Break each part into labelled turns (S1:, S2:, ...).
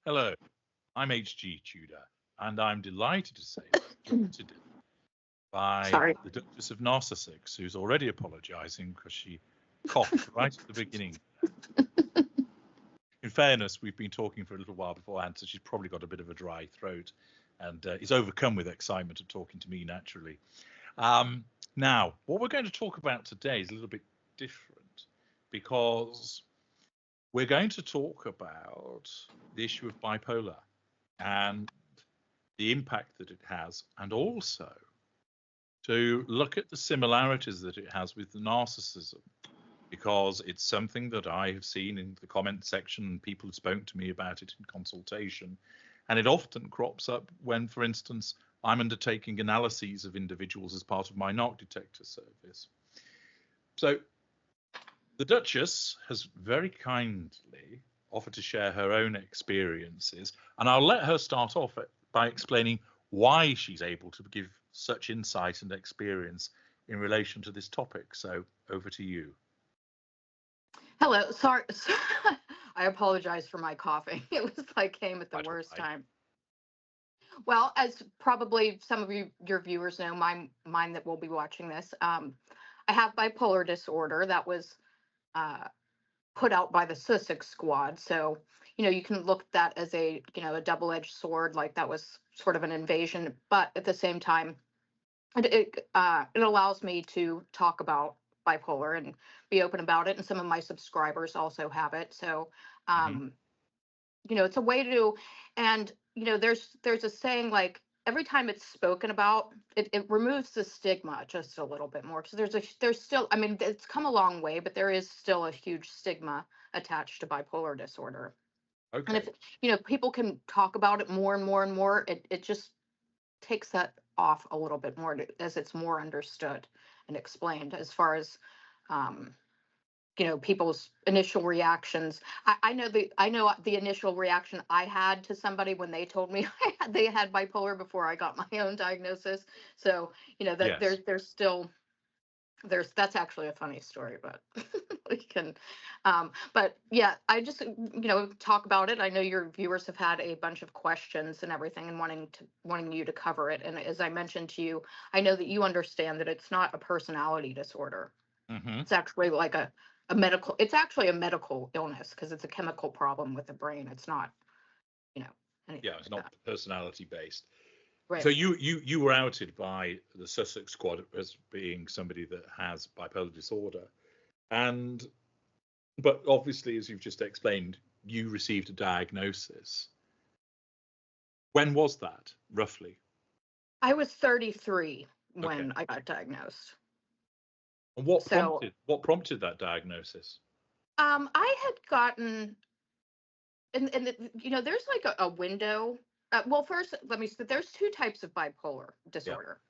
S1: Hello, I'm HG Tudor, and I'm delighted to say that we're joined today by
S2: Sorry.
S1: the Duchess of Narsussex, who's already apologising because she coughed right at the beginning. In fairness, we've been talking for a little while beforehand, so she's probably got a bit of a dry throat and is overcome with excitement of talking to me naturally. Now, what we're going to talk about today is a little bit different because we're going to talk about the issue of bipolar and the impact that it has, and also to look at the similarities that it has with narcissism, because it's something that I have seen in the comment section and people have spoken to me about it in consultation. And it often crops up when, for instance, I'm undertaking analyses of individuals as part of my narc detector service. So the Duchess has very kindly offered to share her own experiences, and I'll let her start off by explaining why she's able to give such insight and experience in relation to this topic. So over to you.
S2: Hello. Sorry. I apologize for my coughing. It was like came at the worst time. Well, as probably some of your viewers know, mine that will be watching this, I have bipolar disorder that was put out by the Sussex squad. So, you can look at that as a double-edged sword, like that was sort of an invasion. But at the same time, it allows me to talk about bipolar and be open about it. And some of my subscribers also have it. So, it's a way to, and, there's a saying like, every time it's spoken about, it removes the stigma just a little bit more, because there's still, I mean, it's come a long way, but there is still a huge stigma attached to bipolar disorder.
S1: Okay.
S2: And if people can talk about it more and more and more, it just takes that off a little bit more as it's more understood and explained, as far as people's initial reactions. I know the initial reaction I had to somebody when they told me they had bipolar before I got my own diagnosis. So that
S1: Yes.
S2: that's actually a funny story, but we can. But yeah, I just talk about it. I know your viewers have had a bunch of questions and everything, and wanting you to cover it. And as I mentioned to you, I know that you understand that it's not a personality disorder. It's actually like it's actually a medical illness, because it's a chemical problem with the brain. It's not, anything
S1: Yeah, it's
S2: like
S1: not
S2: that.
S1: personality based.
S2: Right.
S1: So you were outed by the Sussex squad as being somebody that has bipolar disorder, but obviously, as you've just explained, you received a diagnosis. When was that, roughly?
S2: I was 33
S1: Okay.
S2: when I got diagnosed.
S1: And what prompted that diagnosis?
S2: I had gotten, and there's like a window. Well, first, let me say, there's two types of bipolar disorder.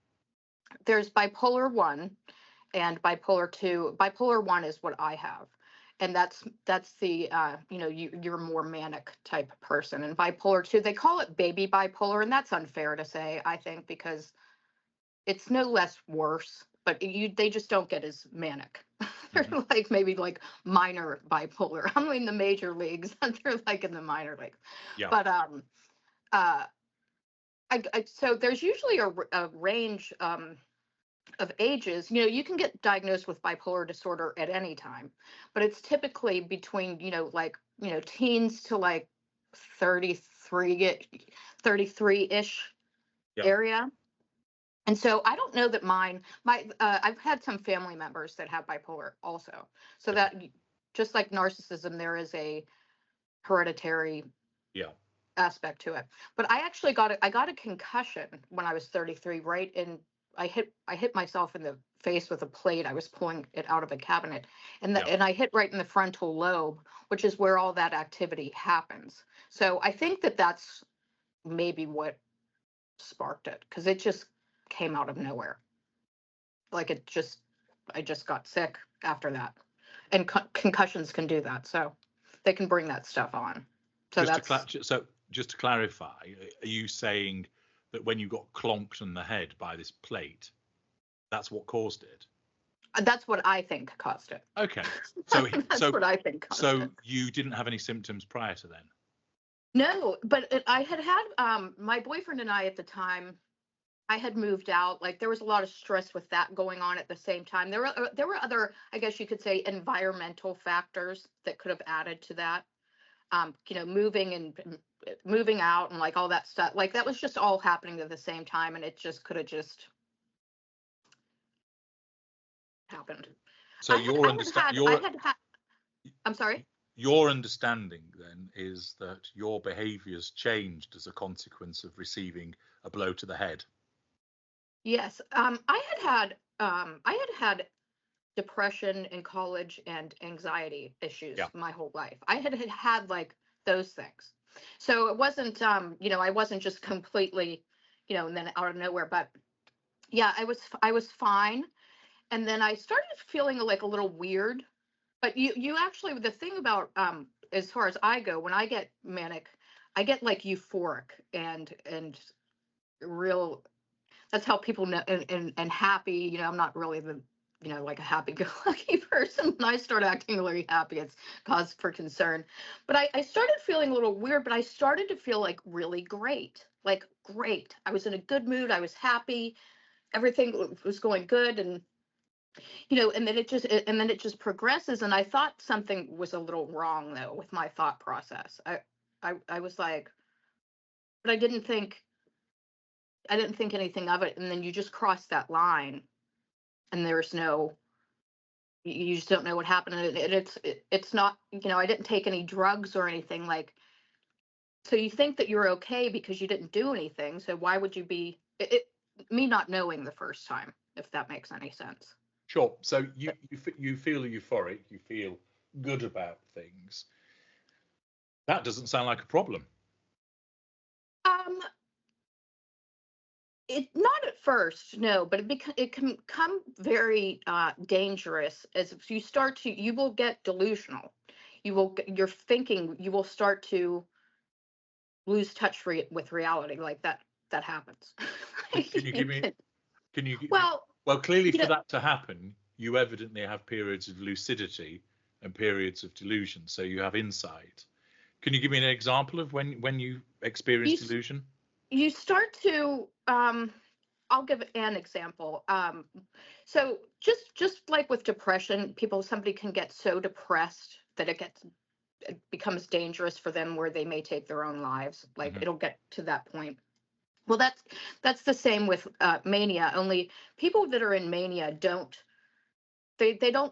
S2: Yeah. There's bipolar 1 and bipolar 2. Bipolar 1 is what I have. And that's the, you're a more manic type person. And bipolar 2, they call it baby bipolar. And that's unfair to say, I think, because it's no less worse, but they just don't get as manic. They're like maybe like minor bipolar. I'm in the major leagues, and they're like in the minor leagues.
S1: Yeah.
S2: But so there's usually a range of ages. You can get diagnosed with bipolar disorder at any time, but it's typically between teens to like 33-ish area. And so I don't know that I've had some family members that have bipolar also. So that, just like narcissism, there is a hereditary aspect to it. But I actually got a concussion when I was 33, right? And I hit myself in the face with a plate. I was pulling it out of a cabinet, and I hit right in the frontal lobe, which is where all that activity happens. So I think that's maybe what sparked it, because it just came out of nowhere. Like I just got sick after that, and concussions can do that. So they can bring that stuff on. So
S1: just to clarify, are you saying that when you got clonked in the head by this plate, that's what caused it?
S2: That's what I think caused it.
S1: Okay. So
S2: that's what I think caused it.
S1: So you didn't have any symptoms prior to then?
S2: No, but I had my boyfriend and I at the time. I had moved out. Like there was a lot of stress with that going on at the same time. There were other, I guess you could say, environmental factors that could have added to that. Moving out and like all that stuff. Like that was just all happening at the same time, and it just could have just happened.
S1: So
S2: I'm sorry.
S1: Your understanding then is that your behaviours changed as a consequence of receiving a blow to the head.
S2: Yes. I had depression in college and anxiety issues my whole life. I had like those things. So it wasn't, I wasn't just completely, and then out of nowhere, but yeah, I was fine. And then I started feeling like a little weird, but you actually, the thing about, as far as I go, when I get manic, I get like euphoric and real, that's how people know, and happy, I'm not really the, like a happy-go-lucky person. When I start acting really happy, it's cause for concern. But I started feeling a little weird, but I started to feel like really great, like great. I was in a good mood. I was happy. Everything was going good. And, and then it just progresses. And I thought something was a little wrong though, with my thought process. I was like, but I didn't think anything of it. And then you just cross that line and you just don't know what happened. And it's not, I didn't take any drugs or anything, like, so you think that you're okay because you didn't do anything. So why would you be, me not knowing the first time, if that makes any sense.
S1: Sure. So you feel euphoric, you feel good about things. That doesn't sound like a problem.
S2: It not at first, no, but it can become very dangerous as you will get delusional. You will start to lose touch with reality, like that happens.
S1: Well, clearly for that to happen, you evidently have periods of lucidity and periods of delusion, so you have insight. Can you give me an example of when you experience delusion?
S2: You start to I'll give an example. So just like with depression, somebody can get so depressed that it becomes dangerous for them, where they may take their own lives. Like it'll get to that point. Well, that's the same with mania. Only people that are in mania don't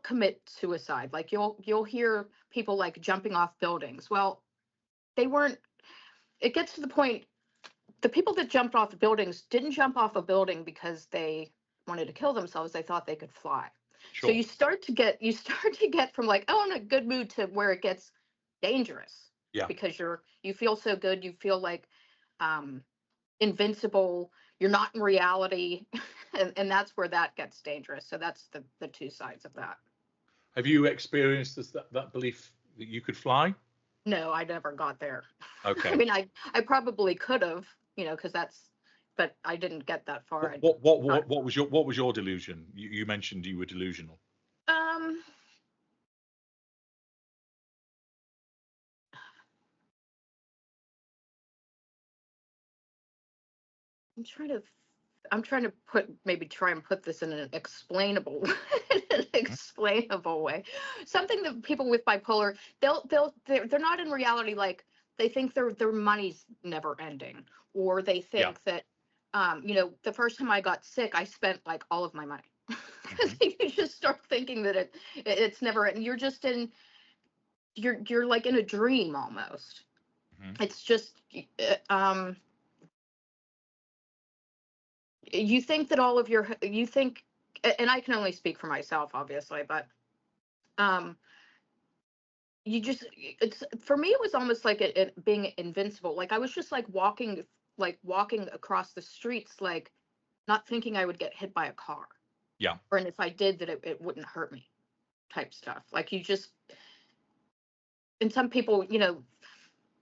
S2: commit suicide. Like you'll hear people like jumping off buildings. Well, they weren't. It gets to the point. The people that jumped off the buildings didn't jump off a building because they wanted to kill themselves. They thought they could fly. Sure. So you start to get from like, oh, I'm in a good mood, to where it gets dangerous. Yeah. Because you feel so good. You feel like invincible. You're not in reality. and that's where that gets dangerous. So that's the two sides of that.
S1: Have you experienced that belief that you could fly?
S2: No, I never got there.
S1: Okay.
S2: I mean, I probably could have, because but I didn't get that far.
S1: What was your delusion? You mentioned you were delusional.
S2: I'm trying to try and put this in an explainable way. Something that people with bipolar, they're not in reality. Like they think their money's never ending, or they think that the first time I got sick, I spent like all of my money. Because you just start thinking that it's never, and you're just you're like in a dream almost. It's just you think that and I can only speak for myself, obviously, but for me, it was almost like it being invincible. Like I was just like walking across the streets, like not thinking I would get hit by a car.
S1: Yeah.
S2: Or, and if I did, that it wouldn't hurt me, type stuff. Like and some people,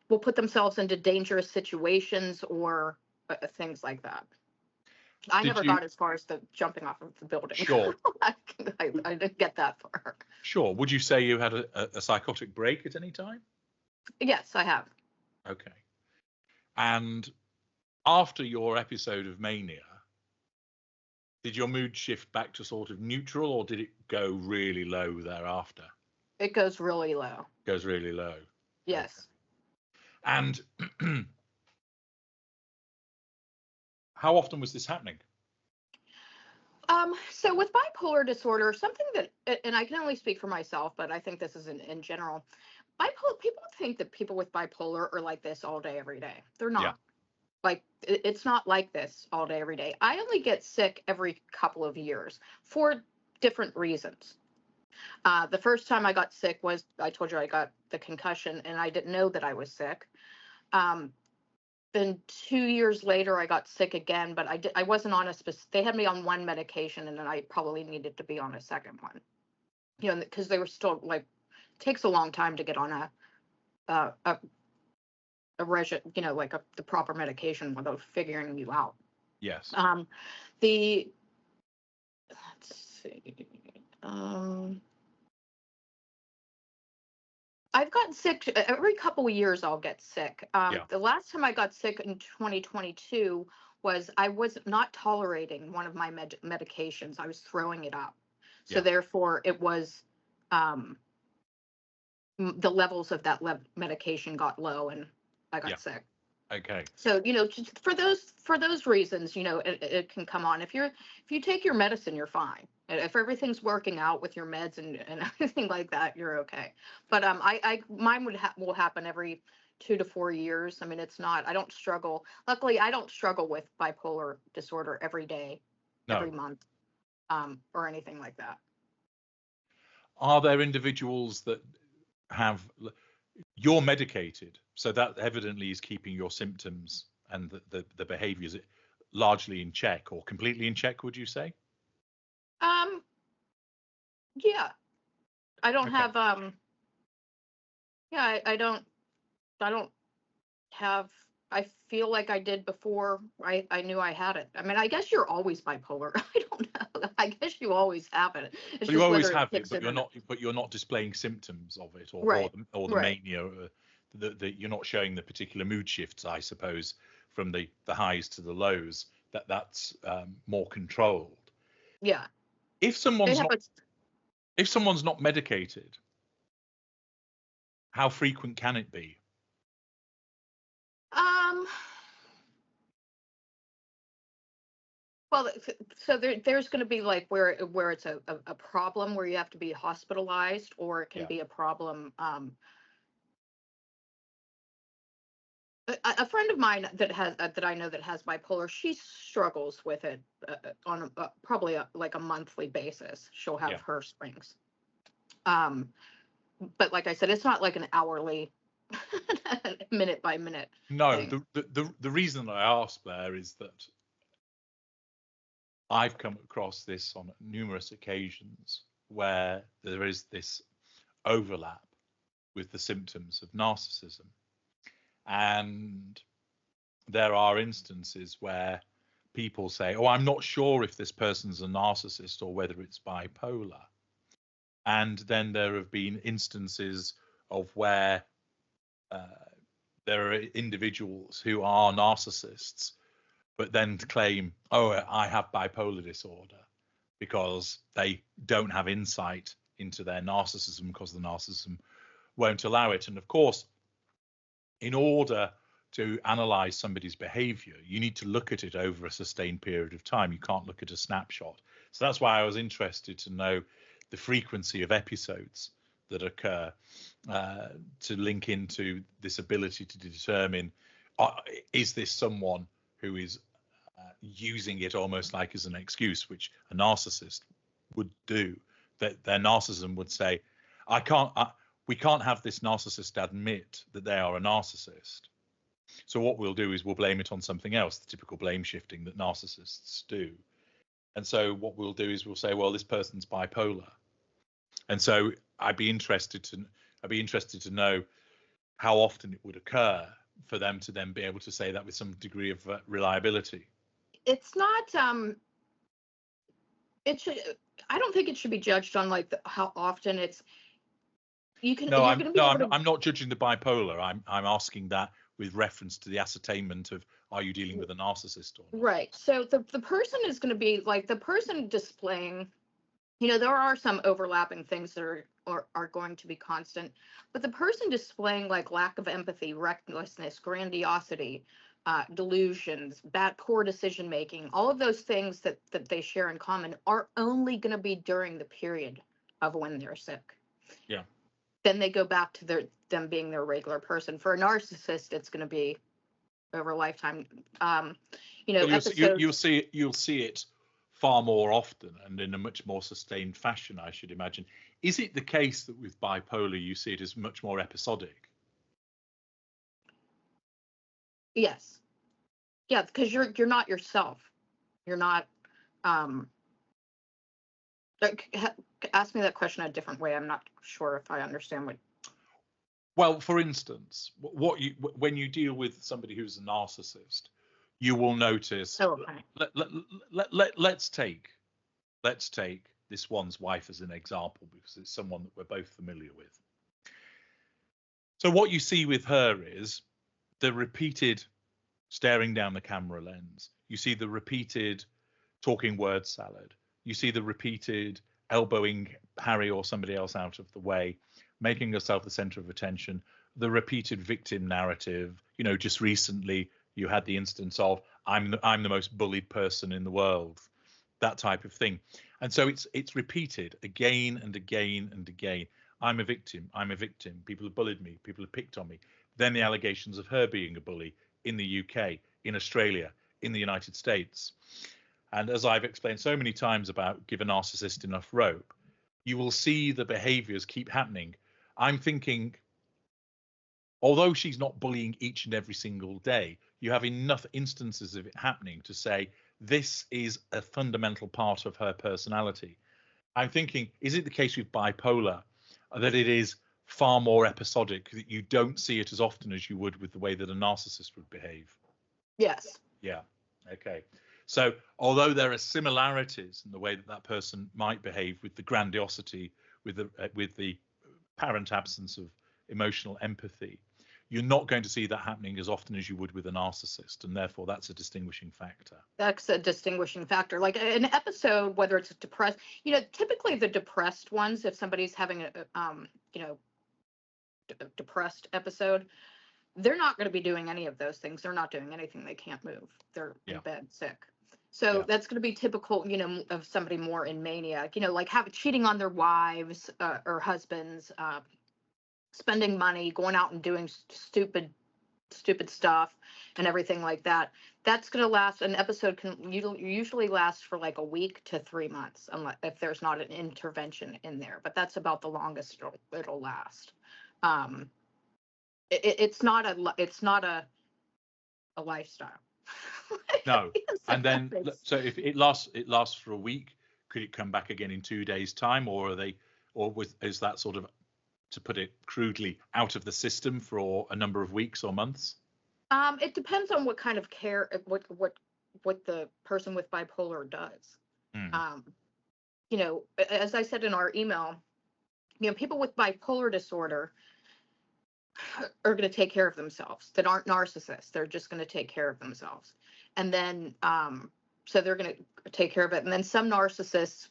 S2: will put themselves into dangerous situations or things like that. I never got as far as the jumping off of the building.
S1: Sure.
S2: I didn't get that far.
S1: Sure. Would you say you had a psychotic break at any time?
S2: Yes, I have.
S1: Okay. And after your episode of mania, did your mood shift back to sort of neutral, or did it go really low thereafter?
S2: It goes really low.
S1: Goes really low.
S2: Yes.
S1: Okay. And how often was this happening?
S2: So with bipolar disorder, something that, and I can only speak for myself, but I think this is in general, people think that people with bipolar are like this all day, every day. They're not.
S1: Yeah.
S2: Like, it's not like this all day, every day. I only get sick every couple of years for different reasons. The first time I got sick was, I told you I got the concussion and I didn't know that I was sick. Then 2 years later, I got sick again, but I wasn't on they had me on one medication and then I probably needed to be on a second one. You know, because they were still like, it takes a long time to get on a regime, you know, like the proper medication without figuring you out.
S1: Yes.
S2: Let's see. I've gotten sick every couple of years. I'll get sick. The last time I got sick in 2022 was I was not tolerating one of my medications. I was throwing it up. So therefore it was, the levels of that medication got low and I got sick.
S1: Okay.
S2: So, you know, just for those reasons, you know, it can come on. If you take your medicine, you're fine. If everything's working out with your meds and everything like that, you're okay. But mine will happen every 2 to 4 years. I mean, it's not, I don't struggle. Luckily, I don't struggle with bipolar disorder every day, every month, or anything like that.
S1: Are there individuals that have, you're medicated, so that evidently is keeping your symptoms and the behaviors largely in check or completely in check, would you say?
S2: Yeah. I don't have I don't have, I feel like I did before I knew I had it. I mean, I guess you're always bipolar. I don't know. I guess you always have it. It's
S1: but you always have it, but you're not displaying symptoms of it, or the mania. That you're not showing the particular mood shifts, I suppose, from the highs to the lows. That's more controlled.
S2: Yeah.
S1: If someone's not medicated, how frequent can it be?
S2: Well, so there's going to be like where it's a problem where you have to be hospitalized, or it can be a problem. A friend of mine that I know that has bipolar, she struggles with it on probably like a monthly basis. She'll have her swings. But like I said, it's not like an hourly, minute by minute.
S1: No, the reason I asked, Blair, is that I've come across this on numerous occasions where there is this overlap with the symptoms of narcissism. And there are instances where people say, oh, I'm not sure if this person's a narcissist or whether it's bipolar. And then there have been instances of where there are individuals who are narcissists, but then claim, oh, I have bipolar disorder, because they don't have insight into their narcissism because the narcissism won't allow it. And of course, in order to analyze somebody's behavior, you need to look at it over a sustained period of time. You can't look at a snapshot. So that's why I was interested to know the frequency of episodes that occur, to link into this ability to determine, is this someone who is using it almost like as an excuse, which a narcissist would do. That their narcissism would say, we can't have this narcissist admit that they are a narcissist. So what we'll do is we'll blame it on something else, the typical blame shifting that narcissists do. And so what we'll do is we'll say, well, this person's bipolar. And so I'd be interested to know how often it would occur for them to then be able to say that with some degree of reliability.
S2: It's not, I don't think it should be judged on like how often it's,
S1: I'm not judging the bipolar. I'm asking that with reference to the ascertainment of, are you dealing with a narcissist or not?
S2: Right. So the person is going to be like the person displaying, there are some overlapping things that are going to be constant, but the person displaying like lack of empathy, recklessness, grandiosity, delusions, poor decision making, all of those things that they share in common are only going to be during the period of when they're sick.
S1: Yeah.
S2: Then they go back to them being their regular person. For a narcissist, it's going to be over a lifetime.
S1: You'll see it far more often and in a much more sustained fashion, I should imagine. Is it the case that with bipolar you see it as much more episodic?
S2: Yes. Yeah, because you're not yourself. You're not. Ask me that question a different way. I'm not sure if I understand what.
S1: Well, for instance, when you deal with somebody who's a narcissist, you will notice.
S2: Oh, okay.
S1: Let's take this one's wife as an example, because it's someone that we're both familiar with. So what you see with her is the repeated staring down the camera lens. You see the repeated talking word salad. You see the repeated elbowing Harry or somebody else out of the way, making herself the center of attention, the repeated victim narrative. Just recently you had the instance of, I'm the most bullied person in the world, that type of thing. And so it's repeated again and again and again. I'm a victim. People have bullied me. People have picked on me. Then the allegations of her being a bully in the UK, in Australia, in the United States. And as I've explained so many times about give a narcissist enough rope, you will see the behaviors keep happening. I'm thinking, although she's not bullying each and every single day, you have enough instances of it happening to say this is a fundamental part of her personality. I'm thinking, is it the case with bipolar that it is far more episodic, that you don't see it as often as you would with the way that a narcissist would behave?
S2: Yes.
S1: Yeah. Okay. So although there are similarities in the way that person might behave, with the grandiosity, with the apparent absence of emotional empathy, you're not going to see that happening as often as you would with a narcissist, and therefore that's a distinguishing factor.
S2: That's a distinguishing factor. Like an episode, whether it's depressed, typically the depressed ones, if somebody's having a depressed episode, they're not going to be doing any of those things. They're not doing anything. They can't move. They're in bed sick. So that's going to be typical, of somebody more in mania, like cheating on their wives or husbands, spending money, going out and doing stupid stuff and everything like that. That's going to last. An episode can usually last for like a week to 3 months, unless if there's not an intervention in there. But that's about the longest it'll last. It's not a lifestyle.
S1: No. And then, so if it lasts for a week, could it come back again in 2 days' time, or is that sort of, to put it crudely, out of the system for a number of weeks or months?
S2: It depends on what kind of care, what the person with bipolar does. As I said in our email, people with bipolar disorder are going to take care of themselves, that aren't narcissists. They're just going to take care of themselves. And then, so they're going to take care of it. And then some narcissists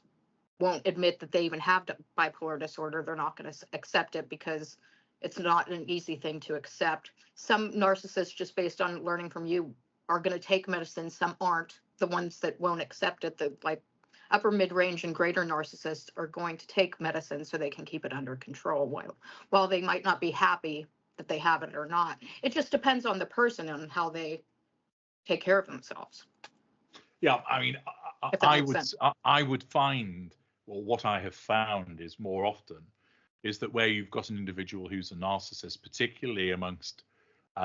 S2: won't admit that they even have bipolar disorder. They're not going to accept it because it's not an easy thing to accept. Some narcissists, just based on learning from you, are going to take medicine. Some aren't. The ones that won't accept it, the like upper mid-range and greater narcissists, are going to take medicine so they can keep it under control while they might not be happy that they have it or not. It just depends on the person and how they take care of themselves.
S1: Yeah, I mean, I would find, or what I have found is more often, is that where you've got an individual who's a narcissist, particularly amongst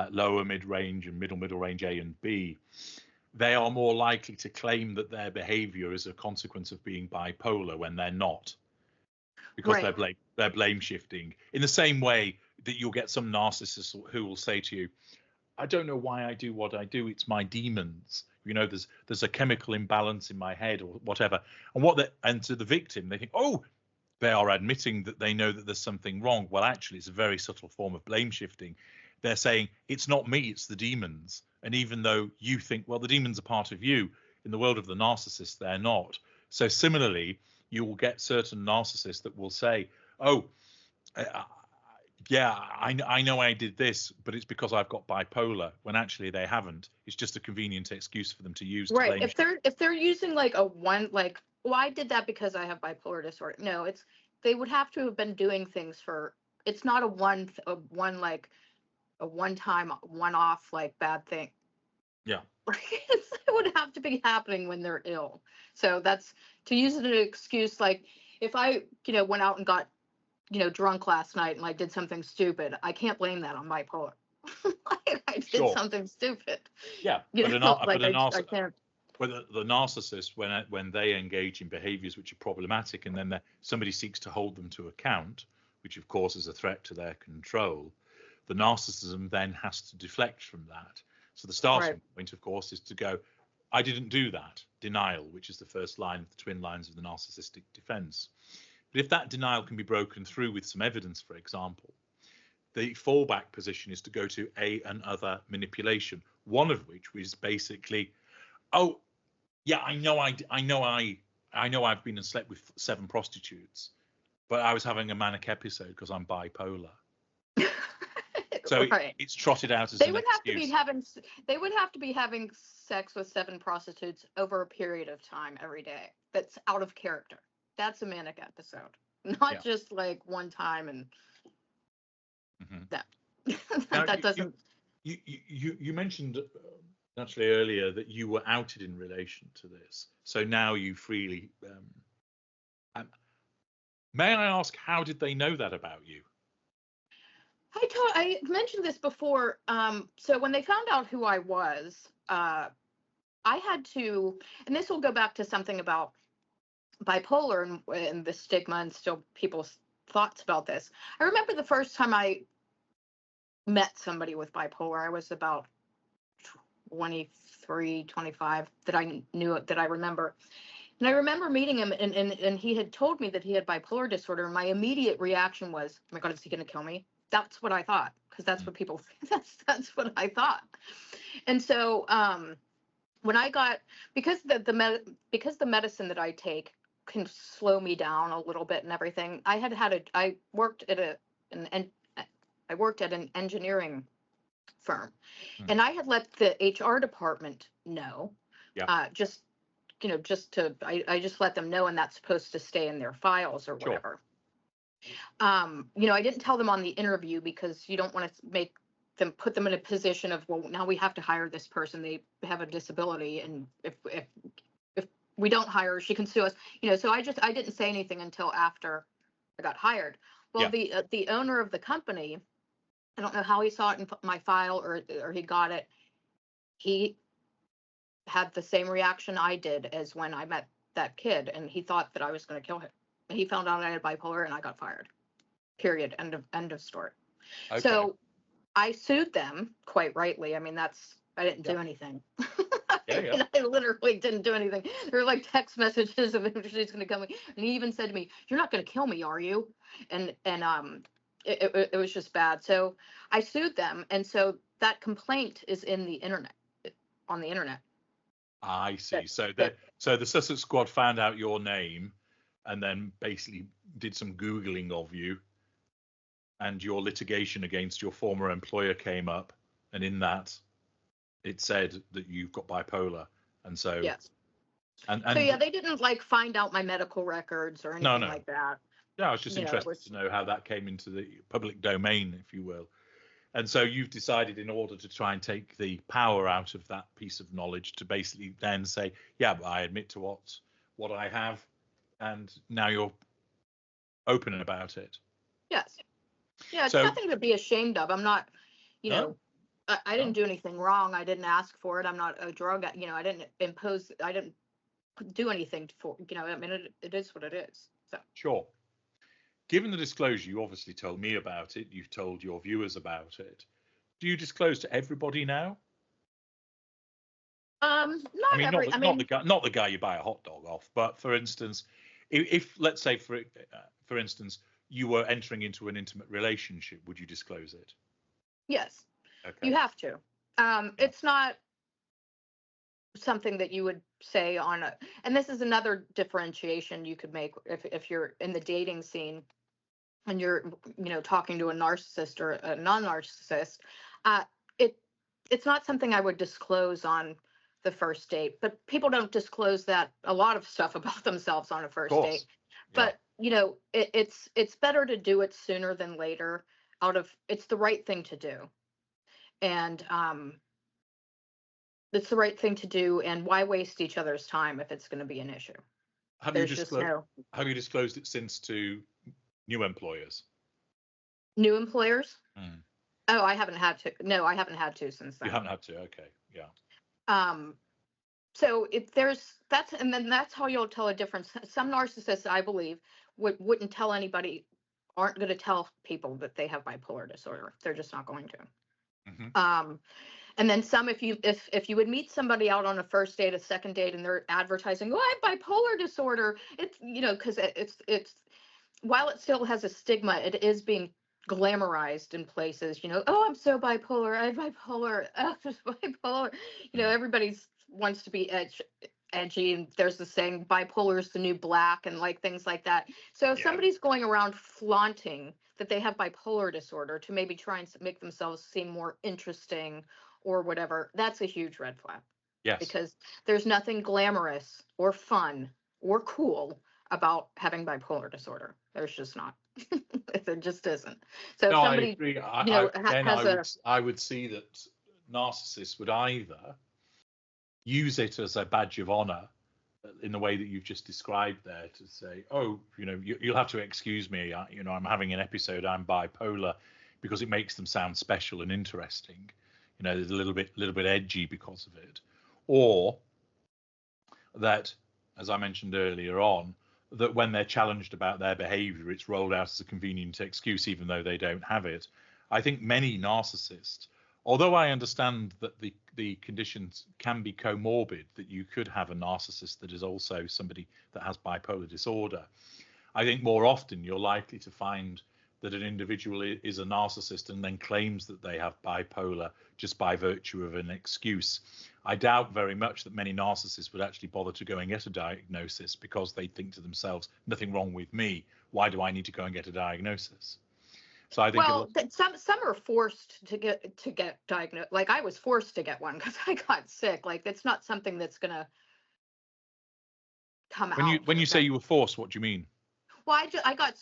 S1: lower mid-range and middle range A and B, they are more likely to claim that their behavior is a consequence of being bipolar when they're not, because they're blame shifting. In the same way that you'll get some narcissists who will say to you, I don't know why I do what I do, it's my demons. There's a chemical imbalance in my head or whatever. And to the victim, they think, oh, they are admitting that they know that there's something wrong. Well, actually, it's a very subtle form of blame shifting. they're saying it's not me, it's the demons. And even though you think, well, the demons are part of you, in the world of the narcissist, they're not. So similarly, you will get certain narcissists that will say, oh, yeah, I know I did this, but it's because I've got bipolar, when actually they haven't. It's just a convenient excuse for them to use to
S2: Right.
S1: blame.
S2: If they're using like well, I did that because I have bipolar disorder. No, they would have to have been doing things for. It's not a one time, one off like bad thing.
S1: Yeah.
S2: It would have to be happening when they're ill. So that's to use it as an excuse. Like if I, went out and got, drunk last night and I did something stupid, I can't blame that on bipolar. I did something stupid.
S1: Yeah, but
S2: I can't.
S1: But the narcissist, when they engage in behaviors which are problematic, and then somebody seeks to hold them to account, which of course is a threat to their control, the narcissism then has to deflect from that. So the starting point, of course, is to go, I didn't do that. Denial, which is the first line of the twin lines of the narcissistic defense. But if that denial can be broken through with some evidence, for example, the fallback position is to go to and other manipulation, one of which was basically, oh, yeah, I know I've been and slept with 7 prostitutes, but I was having a manic episode because I'm bipolar. So it's trotted out as
S2: they would have to be having sex with 7 prostitutes over a period of time every day. That's out of character. That's a manic episode, not just like one time and that. That doesn't.
S1: You mentioned naturally earlier that you were outed in relation to this, so now you freely. May I ask, how did they know that about you?
S2: I mentioned this before. So when they found out who I was, I had to, and this will go back to something about bipolar and the stigma and still people's thoughts about this. I remember the first time I met somebody with bipolar, I was about 23, 25 that I remember. And I remember meeting him and he had told me that he had bipolar disorder. And my immediate reaction was, oh my God, is he going to kill me? That's what I thought, because that's what people, that's what I thought. And so when I got, because the medicine that I take can slow me down a little bit and everything, I worked at an engineering firm, and I had let the HR department know, I just let them know, and that's supposed to stay in their files or whatever. I didn't tell them on the interview because you don't want to put them in a position of, well, now we have to hire this person. They have a disability, and if we don't hire her, she can sue us. So I didn't say anything until after I got hired. Well, the owner of the company, I don't know how he saw it in my file or he got it. He had the same reaction I did as when I met that kid, and he thought that I was going to kill him. And he found out I had bipolar, and I got fired. Period. End of story. Okay. So I sued them, quite rightly. I mean, I didn't do anything. I literally didn't do anything. There were like text messages of him, she's going to kill me. And he even said to me, "You're not going to kill me, are you?" And it was just bad. So I sued them. And so that complaint is on the internet.
S1: I see. So the Sussex Squad found out your name and then basically did some Googling of you, and your litigation against your former employer came up, and in that it said that you've got bipolar. And so
S2: yes.
S1: And
S2: so yeah, they didn't like find out my medical records or anything like that.
S1: Yeah, I was just interested to know how that came into the public domain, if you will. And so you've decided, in order to try and take the power out of that piece of knowledge, to basically then say, yeah, but I admit to what I have, and now you're open about it.
S2: Yes. Yeah, it's nothing to be ashamed of. I'm not, I didn't do anything wrong. I didn't ask for it. I'm not a drug, I didn't do anything for, I mean, it is what it is. So.
S1: Sure. Given the disclosure, you obviously told me about it. You've told your viewers about it. Do you disclose to everybody now?
S2: Not
S1: the guy you buy a hot dog off, but for instance, if let's say for instance, you were entering into an intimate relationship, would you disclose it?
S2: Yes.
S1: Okay.
S2: You have to. It's not something that you would say on a, and this is another differentiation you could make if you're in the dating scene and you're, talking to a narcissist or a non-narcissist. uh it's not something I would disclose on the first date, but people don't disclose that a lot of stuff about themselves on a
S1: Of
S2: first date.
S1: course. Yeah.
S2: But it's better to do it sooner than later. It's the right thing to do. And it's the right thing to do, and why waste each other's time if it's going to be an issue?
S1: Have you disclosed it since to new employers?
S2: New employers?
S1: Mm.
S2: Oh, I haven't had to. No, I haven't had to since then.
S1: You haven't had to. Okay. Yeah.
S2: So and then that's how you'll tell a difference. Some narcissists, I believe, wouldn't tell anybody, aren't going to tell people that they have bipolar disorder. They're just not going to.
S1: Mm-hmm.
S2: And then some, if you would meet somebody out on a first date, a second date, and they're advertising, oh, I have bipolar disorder. It's, because it's while it still has a stigma, it is being glamorized in places. Oh, I'm so bipolar. I have bipolar. Oh, I'm bipolar. Everybody wants to be edgy, and there's the saying, bipolar is the new black, and like things like that. So if somebody's going around flaunting that they have bipolar disorder to maybe try and make themselves seem more interesting or whatever, that's a huge red flag.
S1: Yes.
S2: Because there's nothing glamorous or fun or cool about having bipolar disorder. There's just not. There just isn't. So
S1: no,
S2: if somebody,
S1: I agree. I would see that narcissists would either use it as a badge of honor in the way that you've just described there, to say, oh, you'll have to excuse me, I'm having an episode, I'm bipolar, because it makes them sound special and interesting. There's a little bit edgy because of it. Or that, as I mentioned earlier on, that when they're challenged about their behavior, it's rolled out as a convenient excuse, even though they don't have it. I think many narcissists, although I understand that the conditions can be comorbid, that you could have a narcissist that is also somebody that has bipolar disorder, I think more often you're likely to find that an individual is a narcissist and then claims that they have bipolar just by virtue of an excuse. I doubt very much that many narcissists would actually bother to go and get a diagnosis, because they think to themselves, nothing wrong with me. Why do I need to go and get a diagnosis? So I think
S2: some are forced to get diagnosed. Like I was forced to get one because I got sick. Like it's not something that's gonna come out.
S1: When you say you were forced, what do you mean?
S2: Well, I got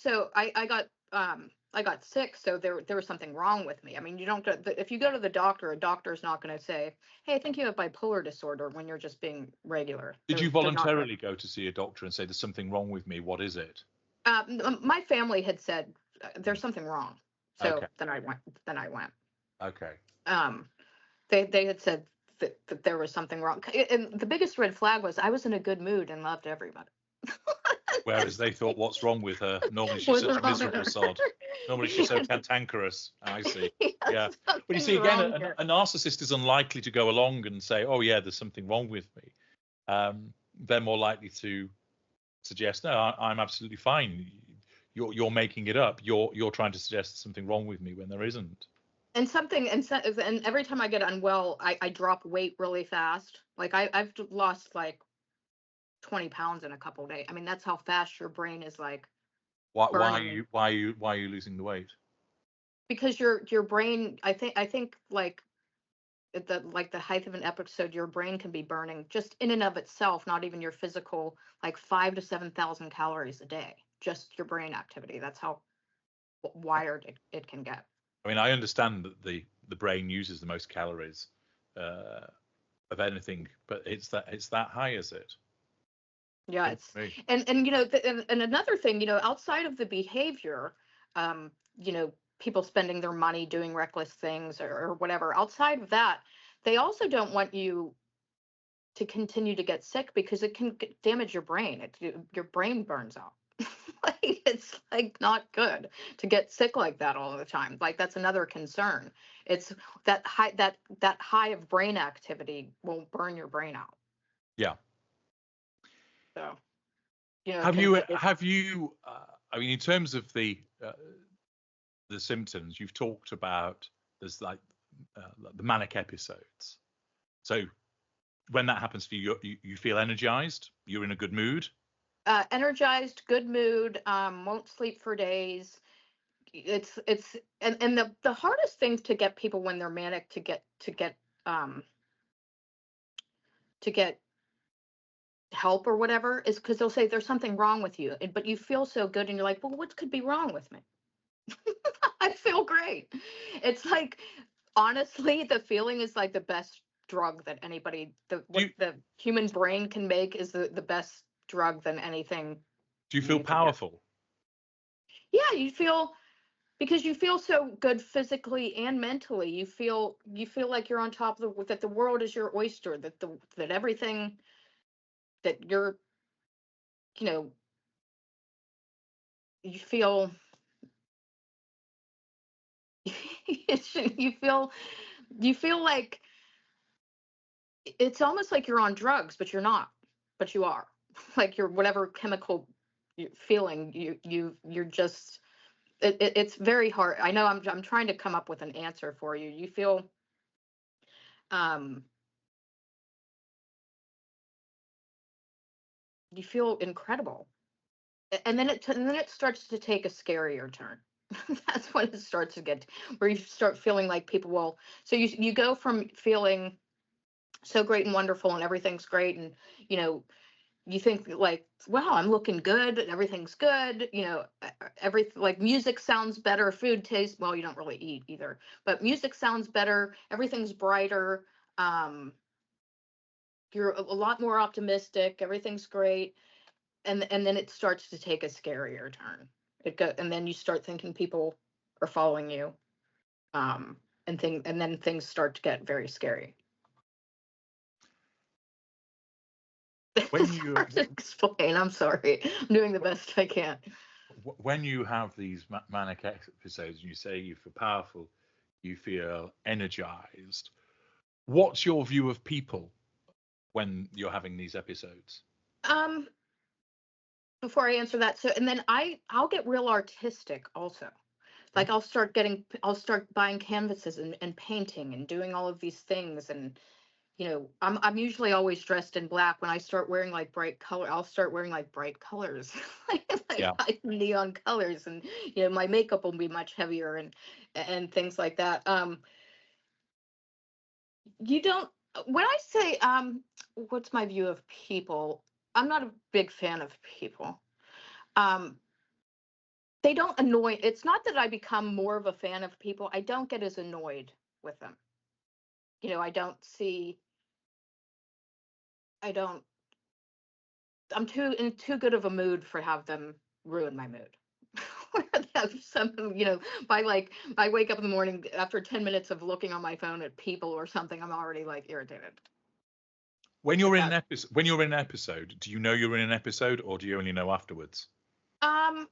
S2: sick, so there was something wrong with me. I mean, you don't go, if you go to the doctor, a doctor's not going to say, hey, I think you have bipolar disorder, when you're just being regular.
S1: Did you voluntarily go to see a doctor and say, there's something wrong with me? What is it?
S2: My family had said there's something wrong. So
S1: okay.
S2: Then I went.
S1: Okay.
S2: They had said that there was something wrong. And the biggest red flag was I was in a good mood and loved everybody.
S1: Whereas they thought, what's wrong with her? Normally she's such a miserable sod. Normally she's so cantankerous. I see. Yeah. But you see, again, a narcissist is unlikely to go along and say, oh, yeah, there's something wrong with me. They're more likely to suggest, no, I'm absolutely fine. You're making it up. You're trying to suggest there's something wrong with me when there isn't.
S2: And every time I get unwell, I drop weight really fast. Like I've lost like 20 pounds in a couple of days. I mean, that's how fast your brain is like.
S1: Why are you losing the weight?
S2: Because your brain, I think like the height of an episode, your brain can be burning just in and of itself, not even your physical, like 5,000 to 7,000 calories a day. Just your brain activity. That's how wired it can get.
S1: I mean, I understand that the brain uses the most calories of anything, but it's that high, is it?
S2: Yeah, and and another thing, outside of the behavior, people spending their money doing reckless things or whatever, outside of that, they also don't want you to continue to get sick, because it can damage your brain. Your brain burns out. Like, it's like not good to get sick like that all the time. Like that's another concern. It's that high of brain activity will burn your brain out.
S1: Yeah.
S2: So,
S1: have you? I mean, in terms of the symptoms, you've talked about, there's like the manic episodes. So when that happens for you, you feel energized, you're in a good mood.
S2: Energized, good mood, won't sleep for days. It's and the hardest thing to get people when they're manic to get help or whatever is because they'll say there's something wrong with you, but you feel so good and you're like, well, what could be wrong with me? I feel great. It's like, honestly, the feeling is like the best drug that anybody, what the human brain can make is the best drug than anything.
S1: Do you feel powerful?
S2: Yeah, you feel, because you feel so good physically and mentally. You feel like you're on top of that the world is your oyster, that everything that you're, you know, you feel you feel like it's almost like you're on drugs, but you're not, but you are. Like you're whatever chemical feeling you're just it's very hard. I know I'm trying to come up with an answer for you. You feel incredible, and then it starts to take a scarier turn. That's when it starts to get where you start feeling like people will. So you go from feeling so great and wonderful and everything's great, and you think like, wow, I'm looking good, everything's good, everything, like music sounds better, food tastes, well, you don't really eat either, but music sounds better, everything's brighter, you're a lot more optimistic, everything's great, and then it starts to take a scarier turn. And then you start thinking people are following you, and then things start to get very scary.
S1: When
S2: it's hard to explain. I'm sorry. I'm doing the best I can.
S1: When you have these manic episodes and you say you feel powerful, you feel energized, what's your view of people when you're having these episodes?
S2: Before I answer that, so and then I'll get real artistic also. Like I'll start buying canvases and painting and doing all of these things, and I'm usually always dressed in black. When I start wearing like bright color, I'll start wearing like bright colors, like neon colors, and my makeup will be much heavier and things like that. You don't. When I say what's my view of people? I'm not a big fan of people. They don't annoy. It's not that I become more of a fan of people. I don't get as annoyed with them. I don't see. I don't. I'm in too good of a mood for have them ruin my mood. I wake up in the morning after 10 minutes of looking on my phone at people or something, I'm already like irritated.
S1: When you're in an episode, do you know you're in an episode, or do you only know afterwards?
S2: The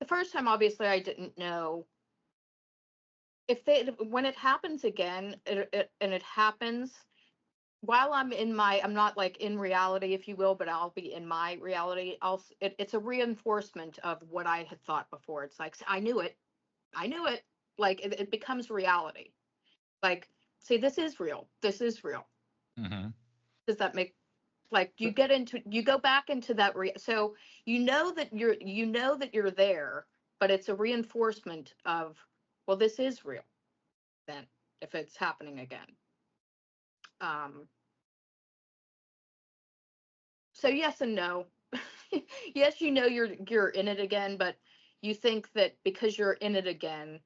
S2: first time, obviously, I didn't know. When it happens again, and it happens while I'm not like in reality, if you will, but I'll be in my reality. It's a reinforcement of what I had thought before. It's like, I knew it. Like it becomes reality. Like, see, this is real.
S1: Mm-hmm.
S2: Does that make, like, you go back into that so that you're there, but it's a reinforcement of, well, this is real then if it's happening again. So yes and no. Yes, you're in it again, but you think that because you're in it again,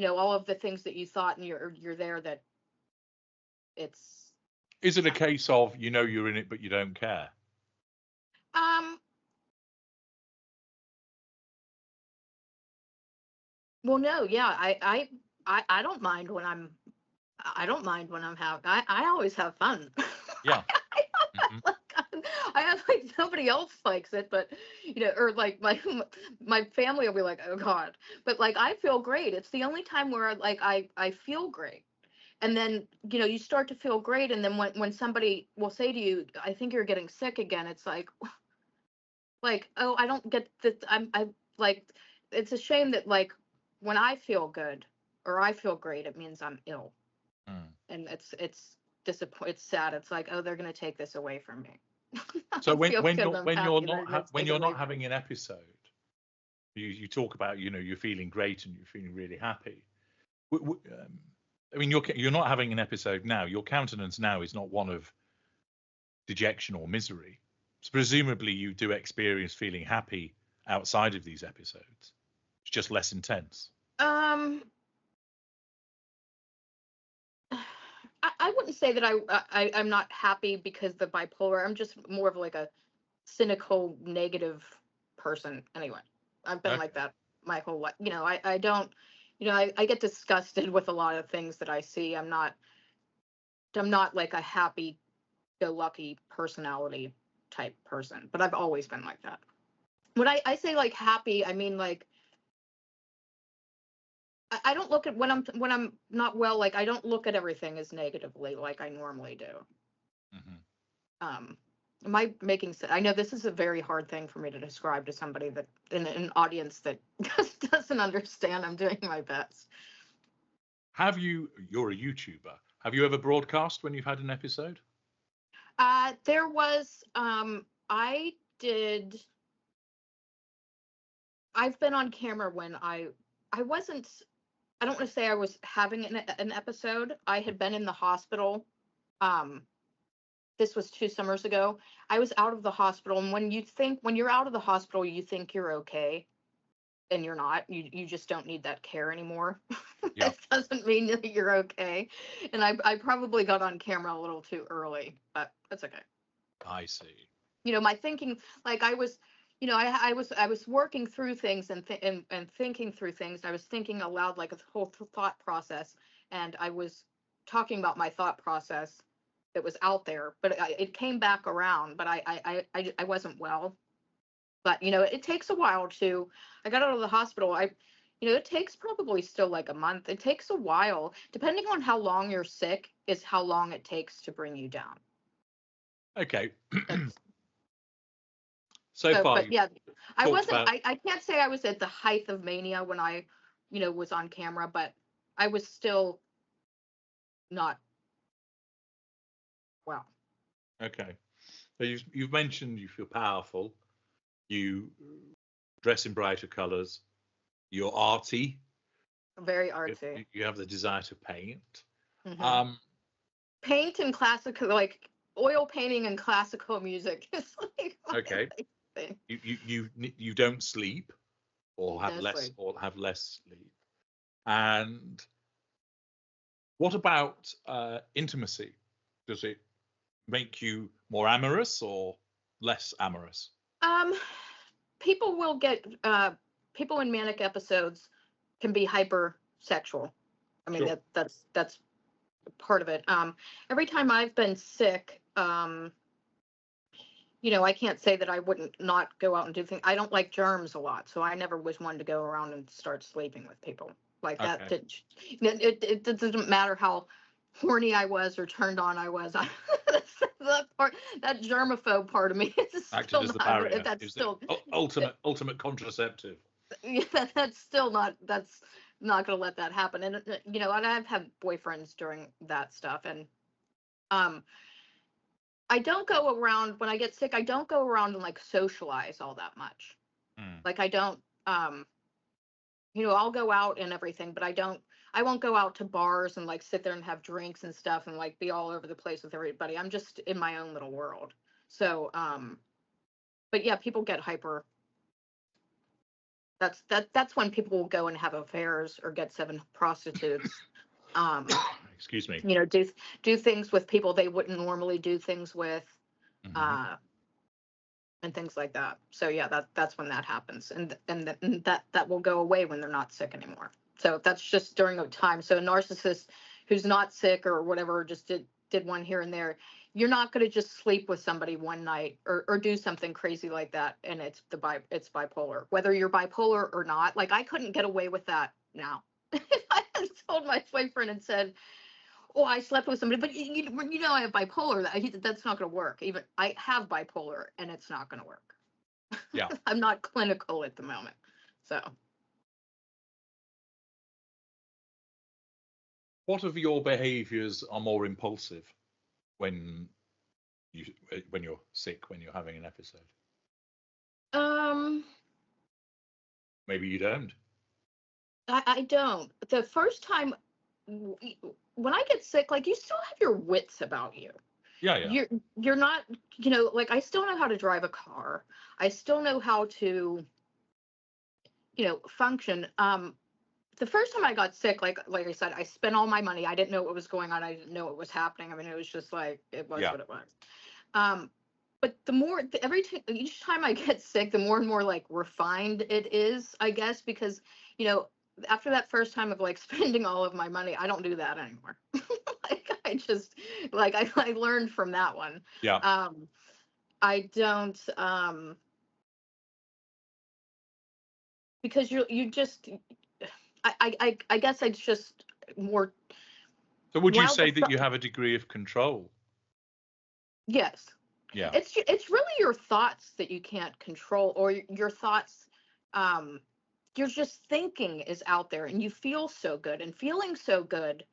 S2: all of the things that you thought and you're there, that it's.
S1: Is it a case of you're in it but you don't care?
S2: Well, no, yeah, I don't mind when I'm having. I always have fun.
S1: Yeah.
S2: I have like nobody else likes it, but or like my family will be like, oh God, but like I feel great. It's the only time where like I feel great, and then you start to feel great, and then when somebody will say to you, I think you're getting sick again, it's like, oh, I don't get that. like, it's a shame that, like, when I feel good or I feel great, it means I'm ill. And it's sad. It's like, oh, they're going to take this away from me.
S1: So when you're
S2: not
S1: having an episode, you talk about, you're feeling great and you're feeling really happy. I mean, you're not having an episode now. Your countenance now is not one of dejection or misery. So presumably you do experience feeling happy outside of these episodes. It's just less intense.
S2: I wouldn't say that I'm not happy because the bipolar. I'm just more of like a cynical, negative person. Anyway, I've been like that my whole life. I don't. I get disgusted with a lot of things that I see. I'm not like a happy-go-lucky personality type person, but I've always been like that. When I say like happy, I mean like I don't look at when I'm not well. Like I don't look at everything as negatively like I normally do. Am I making sense? I know this is a very hard thing for me to describe to somebody that in an audience that doesn't understand. I'm doing my best.
S1: You're a YouTuber. Have you ever broadcast when you've had an episode?
S2: There was, I've been on camera when I wasn't, I don't want to say I was having an episode. I had been in the hospital. This was 2 summers ago. I was out of the hospital. And when you're out of the hospital, you think you're okay. And you're not. You just don't need that care anymore.
S1: Yeah.
S2: It doesn't mean that you're okay. And I probably got on camera a little too early, but that's okay.
S1: I see.
S2: My thinking, like I was, I was working through things and thinking through things. I was thinking aloud, like a whole thought process, and I was talking about my thought process that was out there, but it came back around. But I wasn't well. But it takes a while to. I got out of the hospital. It takes probably still like a month. It takes a while, depending on how long you're sick, is how long it takes to bring you down.
S1: Okay. So far,
S2: but yeah, I wasn't. I can't say I was at the height of mania when I, was on camera, but I was still not well.
S1: Okay. So you've mentioned you feel powerful. You dress in brighter colors. You're arty.
S2: Very arty.
S1: You have the desire to paint.
S2: Mm-hmm. Paint and classical, like oil painting and classical music is like
S1: okay. Thing. You don't sleep, or have less sleep. And what about intimacy? Does it make you more amorous or less amorous?
S2: People will get people in manic episodes can be hypersexual. I mean, sure. that's part of it. Every time I've been sick, I can't say that I wouldn't not go out and do things. I don't like germs a lot, so I never was one to go around and start sleeping with people like that. Okay. It doesn't matter how horny I was or turned on I was. That germaphobe part of me is
S1: still not. The barrier. That's still ultimate contraceptive.
S2: Yeah, that's still not. That's not going to let that happen. And and I've had boyfriends during that stuff, and I don't go around when I get sick. I don't go around and like socialize all that much. Like I don't. I'll go out and everything, but I won't go out to bars and like sit there and have drinks and stuff and like be all over the place with everybody. I'm just in my own little world. So, but yeah, people get hyper. That's when people will go and have affairs or get 7 prostitutes.
S1: Excuse me.
S2: Do things with people they wouldn't normally do things with, and things like that. So yeah, that's when that happens, and that will go away when they're not sick anymore. So that's just during a time. So a narcissist who's not sick or whatever, just did one here and there, you're not going to just sleep with somebody one night or do something crazy like that, and it's bipolar. Whether you're bipolar or not, like I couldn't get away with that now. If I had told my boyfriend and said, "Oh, I slept with somebody," but I have bipolar. That's not going to work. Even I have bipolar, and it's not going to work.
S1: Yeah,
S2: I'm not clinical at the moment. So.
S1: What of your behaviors are more impulsive when you're sick, when you're having an episode? Maybe you don't.
S2: I don't. The first time when I get sick, like, you still have your wits about you.
S1: Yeah.
S2: You're not, like, I still know how to drive a car. I still know how to, function. The first time I got sick, like I said, I spent all my money. I didn't know what was going on. I didn't know what was happening. I mean, it was just like, it was what it was. But each time I get sick, the more and more like refined it is, I guess, because, after that first time of like spending all of my money, I don't do that anymore. Like, I just, like, I learned from that one.
S1: Yeah.
S2: I don't, because you just, I guess it's just more.
S1: So would you say that you have a degree of control?
S2: Yes.
S1: Yeah.
S2: It's really your thoughts that you can't control, or your thoughts, you're just thinking is out there, and you feel so good, and feeling so good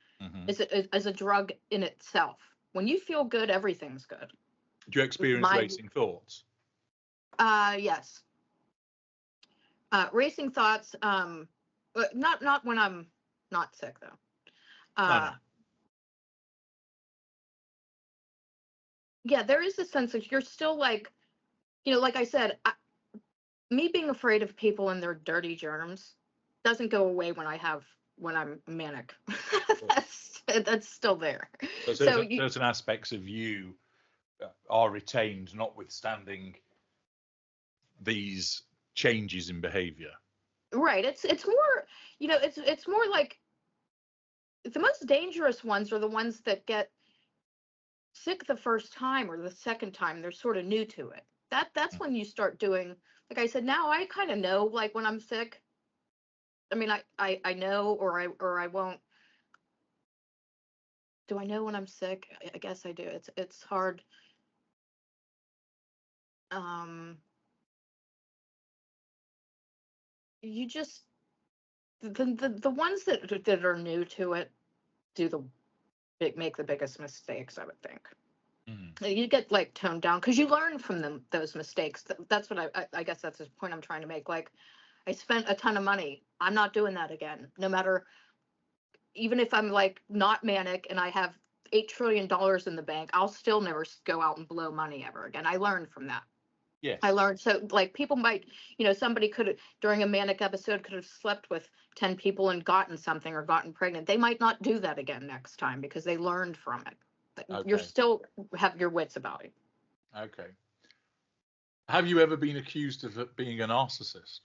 S2: is a drug in itself. When you feel good, everything's good.
S1: Do you experience racing thoughts?
S2: Yes. Racing thoughts, not when I'm not sick, though.
S1: No.
S2: Yeah, there is a sense of you're still like, like I said, me being afraid of people and their dirty germs doesn't go away when I'm manic. That's still there.
S1: So certain aspects of you are retained, notwithstanding these changes in behavior.
S2: Right. It's more, it's more like the most dangerous ones are the ones that get sick the first time or the second time. They're sort of new to it. That's when you start doing, like I said, now I kind of know, like, when I'm sick. I mean, I know, or I won't. Do I know when I'm sick? I guess I do. It's hard. You just, the ones that are new to it make the biggest mistakes, I would think. You get like toned down because you learn from those mistakes. That's what I guess that's the point I'm trying to make. Like, I spent a ton of money. I'm not doing that again. No matter, even if I'm like not manic and I have $8 trillion in the bank, I'll still never go out and blow money ever again. I learned from that.
S1: Yes.
S2: I learned. So, like, people might, somebody could, during a manic episode, could have slept with 10 people and gotten something or gotten pregnant. They might not do that again next time because they learned from it. Okay. You're still have your wits about you.
S1: Okay. Have you ever been accused of being a narcissist?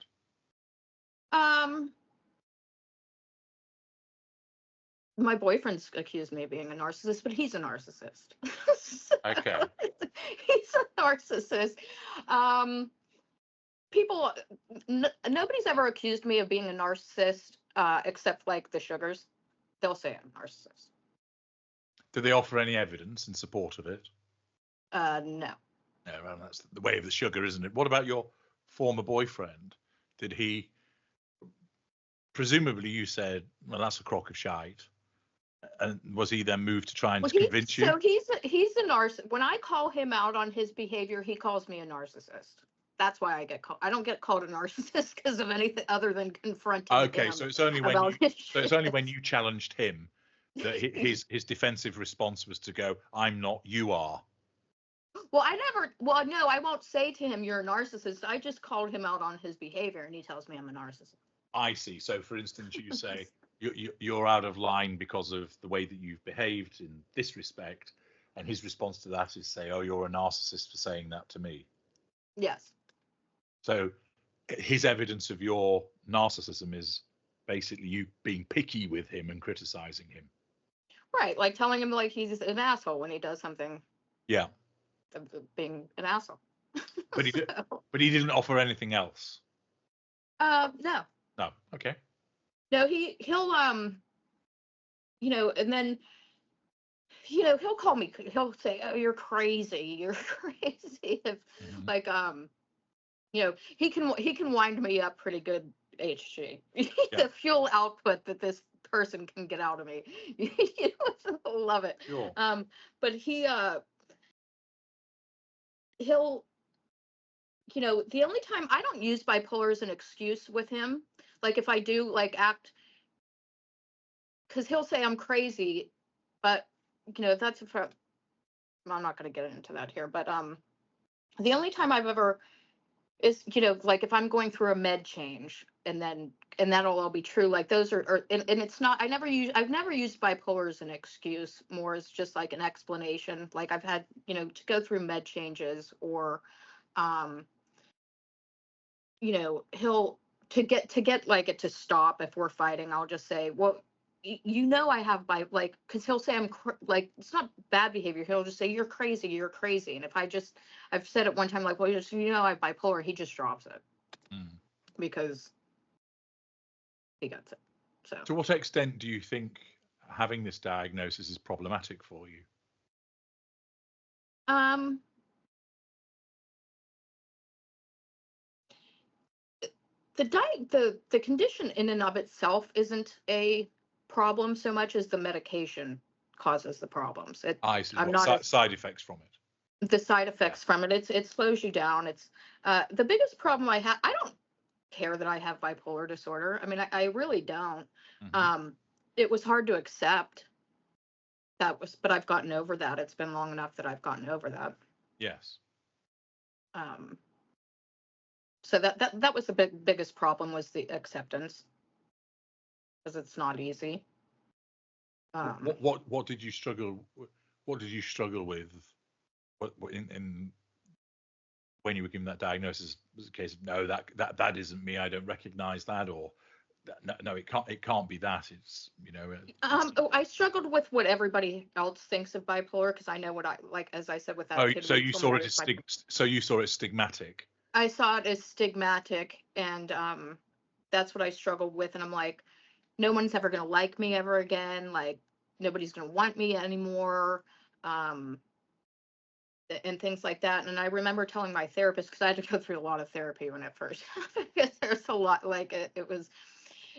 S2: My boyfriend's accused me of being a narcissist, but he's a narcissist.
S1: Okay.
S2: He's a narcissist. Nobody's ever accused me of being a narcissist, except like the sugars. They'll say I'm a narcissist.
S1: Do they offer any evidence in support of it?
S2: No.
S1: No, well, that's the way of the sugar, isn't it? What about your former boyfriend? Did he, presumably you said, well, that's a crock of shite. And was he then moved to try and convince you?
S2: So he's a narcissist. When I call him out on his behavior, he calls me a narcissist. That's why I get called. I don't get called a narcissist because of anything other than confronting him.
S1: Okay, so it's only when you challenged him that his defensive response was to go, "I'm not, you are."
S2: Well, no, I won't say to him, "You're a narcissist." I just called him out on his behavior, and he tells me I'm a narcissist.
S1: I see. So, for instance, you say you're out of line because of the way that you've behaved in this respect, and his response to that is say, "Oh, you're a narcissist for saying that to me."
S2: Yes.
S1: So his evidence of your narcissism is basically you being picky with him and criticizing him.
S2: Right, like telling him like he's an asshole when he does something.
S1: Yeah.
S2: Being an asshole.
S1: But he didn't offer anything else.
S2: No.
S1: No. Okay.
S2: No, he'll and then he'll call me. He'll say, "Oh, you're crazy. You're crazy." If, like he can wind me up pretty good HG.
S1: Yeah.
S2: The fuel output that this person can get out of me. Love it.
S1: Sure.
S2: But he'll, the only time I don't use bipolar as an excuse with him, like if I do like act, because he'll say I'm crazy, but that's I'm not going to get into that here, but the only time I've ever is, like if I'm going through a med change and that'll all be true. Like those and it's not, I've never used bipolar as an excuse, more as just like an explanation. Like I've had, to go through med changes or, he'll, to get like it to stop if we're fighting, I'll just say, well, I have because he'll say like, it's not bad behavior. He'll just say, you're crazy. And if I've said it one time, like, well, I have bipolar, he just drops it because he gets it. So
S1: to what extent do you think having this diagnosis is problematic for you?
S2: The condition in and of itself isn't a problem so much as the medication causes the problems.
S1: I see.
S2: I'm not
S1: side effects from it.
S2: The side effects from it. It slows you down. It's the biggest problem I have. I don't care that I have bipolar disorder. I mean, I really don't. It was hard to accept. But I've gotten over that. It's been long enough that I've gotten over that.
S1: Yes.
S2: So that was the biggest problem, was the acceptance, because it's not easy.
S1: What did you struggle? What did you struggle with? What in when you were given that diagnosis? Was it a case of no, that isn't me, I don't recognize that, or no, it can't be that. It's
S2: I struggled with what everybody else thinks of bipolar, because I know what I like. As I said with that kid.
S1: So you saw it as stigmatic.
S2: I saw it as stigmatic, and that's what I struggled with. And I'm like, no one's ever going to like me ever again. Like, nobody's going to want me anymore, and things like that. And I remember telling my therapist, because I had to go through a lot of therapy when at first, because there's a lot, like it was.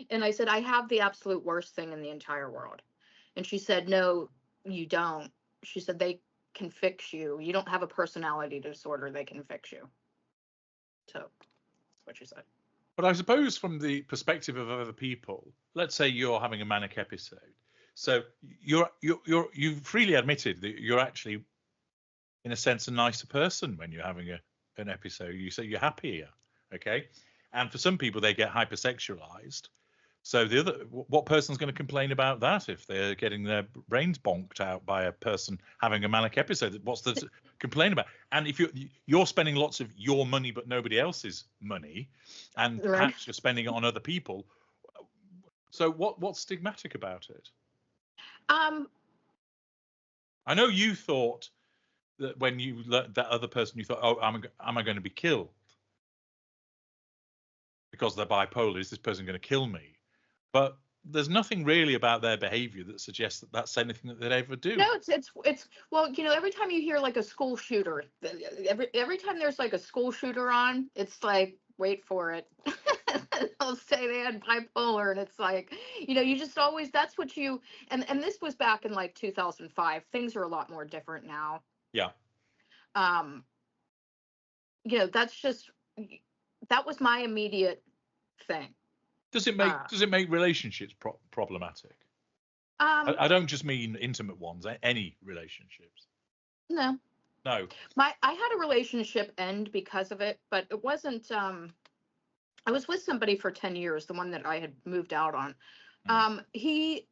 S2: And I said, I have the absolute worst thing in the entire world. And she said, no, you don't. She said, they can fix you. You don't have a personality disorder. They can fix you. So that's what she said.
S1: But I suppose from the perspective of other people, let's say you're having a manic episode. So you've freely admitted that you're actually, in a sense, a nicer person when you're having an episode. You say you're happier, okay? And for some people, they get hypersexualized. So what person's going to complain about that if they're getting their brains bonked out by a person having a manic episode? What's the complain about? And if you're spending lots of your money but nobody else's money, and perhaps you're spending it on other people, so what's stigmatic about it? I know you thought that when you learned that other person, you thought, oh, am I going to be killed because they're bipolar? Is this person going to kill me? But there's nothing really about their behavior that suggests that that's anything that they'd ever do.
S2: No, it's well, every time you hear like a school shooter, every time there's like a school shooter on, it's like, wait for it. They'll say they had bipolar, and it's like, you just always, that's what you, and this was back in like 2005. Things are a lot more different now.
S1: Yeah.
S2: That's just, that was my immediate thing.
S1: Does it make relationships problematic? I don't just mean intimate ones. Any relationships?
S2: No.
S1: No.
S2: I had a relationship end because of it, but it wasn't. I was with somebody for 10 years, the one that I had moved out on. He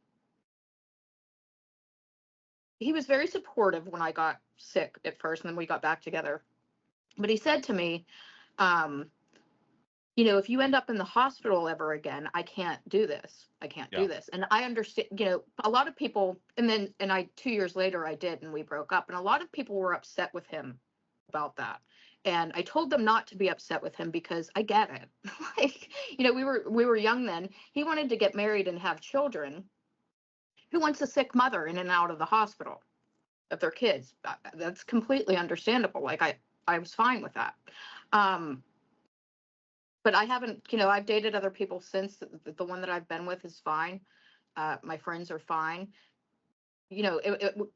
S2: was very supportive when I got sick at first, and then we got back together. But he said to me, if you end up in the hospital ever again, I can't do this. I can't do this. And I understand, a lot of people, and 2 years later I did, and we broke up, and a lot of people were upset with him about that. And I told them not to be upset with him, because I get it. Like, we were young then. He wanted to get married and have children. Who wants a sick mother in and out of the hospital of their kids? That's completely understandable. Like, I was fine with that. but I haven't, I've dated other people since. The one that I've been with is fine. My friends are fine. The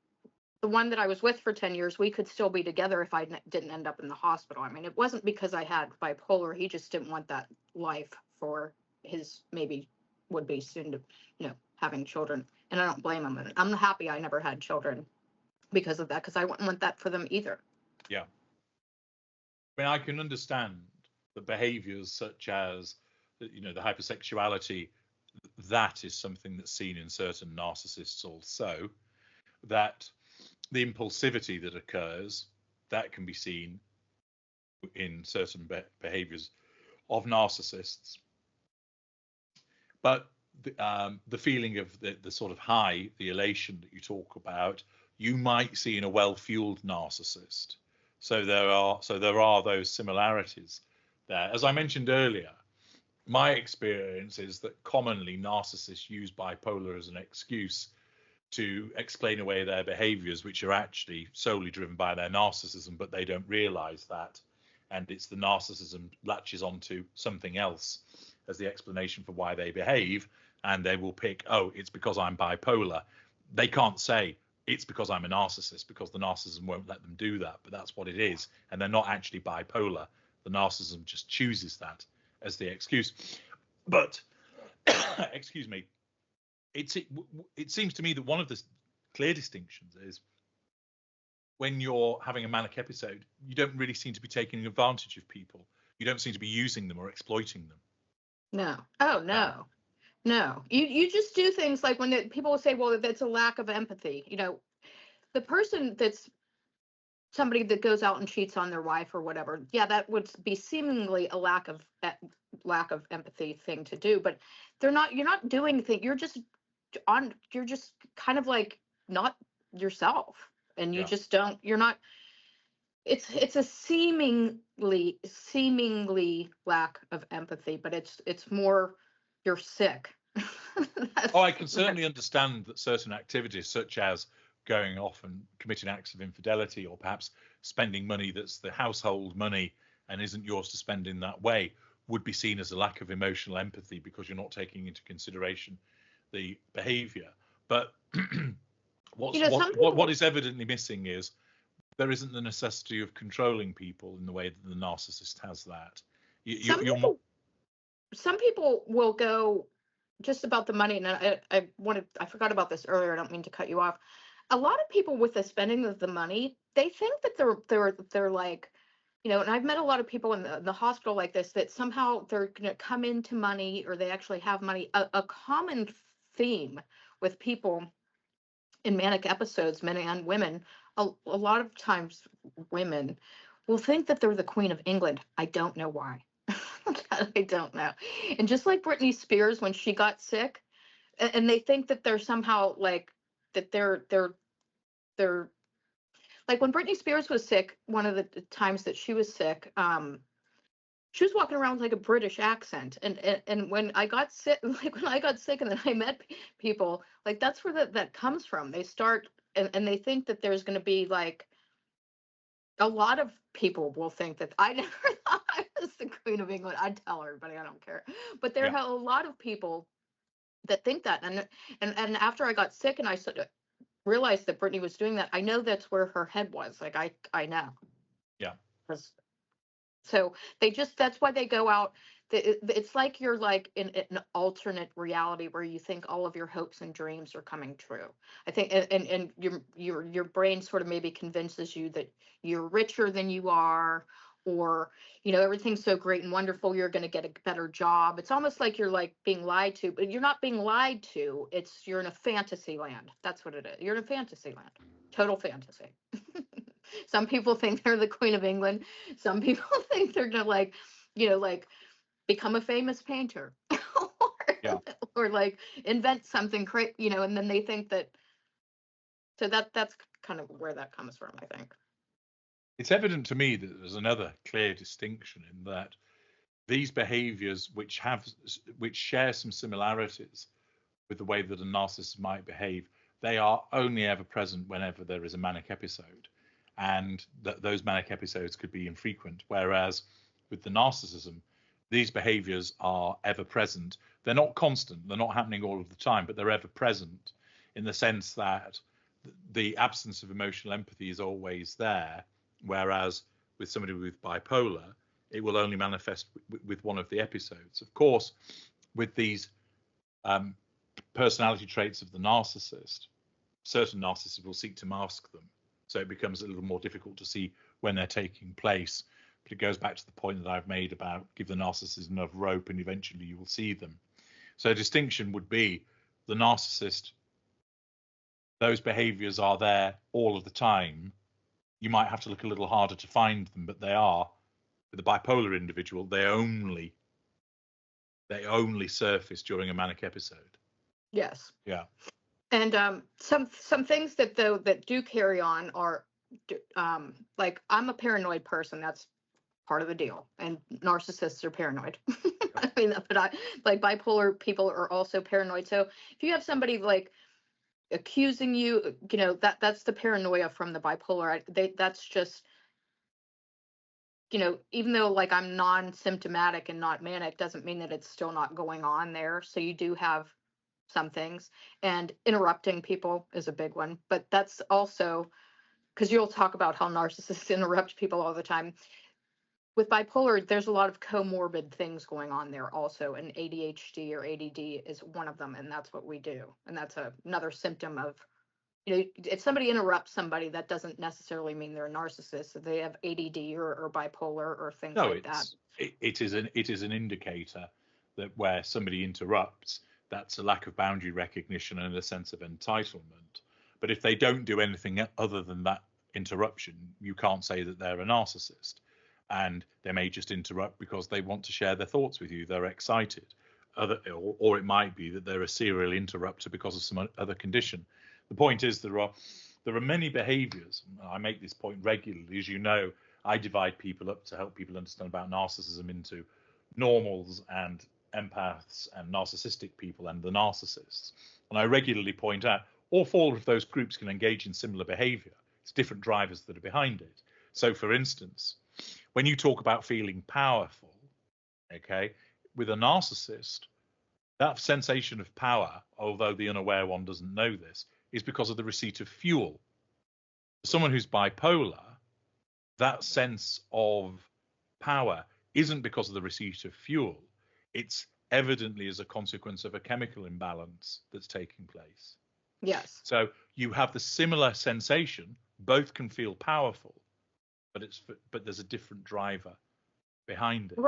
S2: one that I was with for 10 years, we could still be together if I didn't end up in the hospital. I mean, it wasn't because I had bipolar. He just didn't want that life for his maybe would be soon to, having children. And I don't blame him. And I'm happy I never had children because of that, because I wouldn't want that for them either.
S1: Yeah. I mean, I can understand the behaviors such as, the hypersexuality. That is something that's seen in certain narcissists also. That the impulsivity that occurs, that can be seen in certain behaviors of narcissists. But the feeling of the sort of high, the elation that you talk about, you might see in a well-fueled narcissist. So there are those similarities there. As I mentioned earlier, my experience is that commonly narcissists use bipolar as an excuse to explain away their behaviors, which are actually solely driven by their narcissism, but they don't realize that. And it's the narcissism latches onto something else as the explanation for why they behave. And they will pick, oh, it's because I'm bipolar. They can't say it's because I'm a narcissist, because the narcissism won't let them do that. But that's what it is. And they're not actually bipolar. The narcissism just chooses that as the excuse. But, excuse me, it seems to me that one of the clear distinctions is when you're having a manic episode, you don't really seem to be taking advantage of people. You don't seem to be using them or exploiting them.
S2: No. Oh, no. No. You just do things like when people will say, well, that's a lack of empathy. The person that's somebody that goes out and cheats on their wife or whatever, yeah, that would be seemingly a lack of empathy thing to do. But you're not doing things. You're just kind of like not yourself, and you just don't. You're not. It's a seemingly lack of empathy, but it's more you're sick.
S1: I can certainly understand that certain activities, such as going off and committing acts of infidelity, or perhaps spending money that's the household money and isn't yours to spend in that way, would be seen as a lack of emotional empathy because you're not taking into consideration the behavior. But what is evidently missing is there isn't the necessity of controlling people in the way that the narcissist has that.
S2: Some people will go just about the money, and I forgot about this earlier. I don't mean to cut you off. A lot of people with the spending of the money, they think that they're like, and I've met a lot of people in the hospital like this, that somehow they're going to come into money, or they actually have money. A common theme with people in manic episodes, men and women, a lot of times women will think that they're the Queen of England. I don't know why. I don't know. And just like Britney Spears when she got sick, and they think that they're somehow like that they're like when Britney Spears was sick, one of the times that she was sick, she was walking around with like a British accent. And when I got sick, and then I met people, like that's where that comes from. They start and they think that there's going to be like, a lot of people will think that I never thought I was the Queen of England. I'd tell everybody, I don't care. But there are a lot of people that think that. And after I got sick and I sort of realized that Britney was doing that, I know that's where her head was. Like I know.
S1: Yeah.
S2: So that's why they go out. It's like you're like in an alternate reality where you think all of your hopes and dreams are coming true. I think, and your brain sort of maybe convinces you that you're richer than you are, or everything's so great and wonderful, you're going to get a better job. It's almost like you're like being lied to, but you're not being lied to. You're in a fantasy land. That's what it is. You're in a fantasy land. Total fantasy. Some people think they're the Queen of England. Some people think they're gonna like become a famous painter, or like invent something great, and then they think that. So that's kind of where that comes from, I think.
S1: It's evident to me that there's another clear distinction in that these behaviors, which share some similarities with the way that a narcissist might behave, they are only ever present whenever there is a manic episode. And those manic episodes could be infrequent. Whereas with the narcissism, these behaviors are ever present. They're not constant, they're not happening all of the time, but they're ever present in the sense that the absence of emotional empathy is always there, whereas with somebody with bipolar, it will only manifest with one of the episodes. Of course, with these personality traits of the narcissist, certain narcissists will seek to mask them. So it becomes a little more difficult to see when they're taking place. But it goes back to the point that I've made about give the narcissist enough rope and eventually you will see them. So a distinction would be the narcissist, those behaviors are there all of the time. You might have to look a little harder to find them, but they are. With the bipolar individual, they only surface during a manic episode.
S2: Yes.
S1: Yeah.
S2: And some things that do carry on are like I'm a paranoid person. That's part of the deal. And narcissists are paranoid. I mean, but like bipolar people are also paranoid. So if you have somebody like accusing you, you know, that's the paranoia from the bipolar. That's just, you know, even though like I'm non-symptomatic and not manic, doesn't mean that it's still not going on there. So you do have some things, and interrupting people is a big one. But that's also because you'll talk about how narcissists interrupt people all the time. With bipolar, there's a lot of comorbid things going on there also, and ADHD or ADD is one of them, and that's what we do. And that's another symptom of, you know, if somebody interrupts somebody, that doesn't necessarily mean they're a narcissist. If they have ADD or bipolar or things like that.
S1: It is an indicator that where somebody interrupts, that's a lack of boundary recognition and a sense of entitlement. But if they don't do anything other than that interruption, you can't say that they're a narcissist. And they may just interrupt because they want to share their thoughts with you. They're excited. Or it might be that they're a serial interrupter because of some other condition. The point is there are many behaviors. I make this point regularly. As you know, I divide people up to help people understand about narcissism into normals and empaths and narcissistic people and the narcissists. And I regularly point out all four of those groups can engage in similar behavior. It's different drivers that are behind it. So, for instance, when you talk about feeling powerful, okay, with a narcissist, that sensation of power, although the unaware one doesn't know this, is because of the receipt of fuel. Someone who's bipolar, that sense of power isn't because of the receipt of fuel. It's evidently as a consequence of a chemical imbalance that's taking place.
S2: Yes.
S1: So you have the similar sensation. Both can feel powerful, but there's a different driver behind it.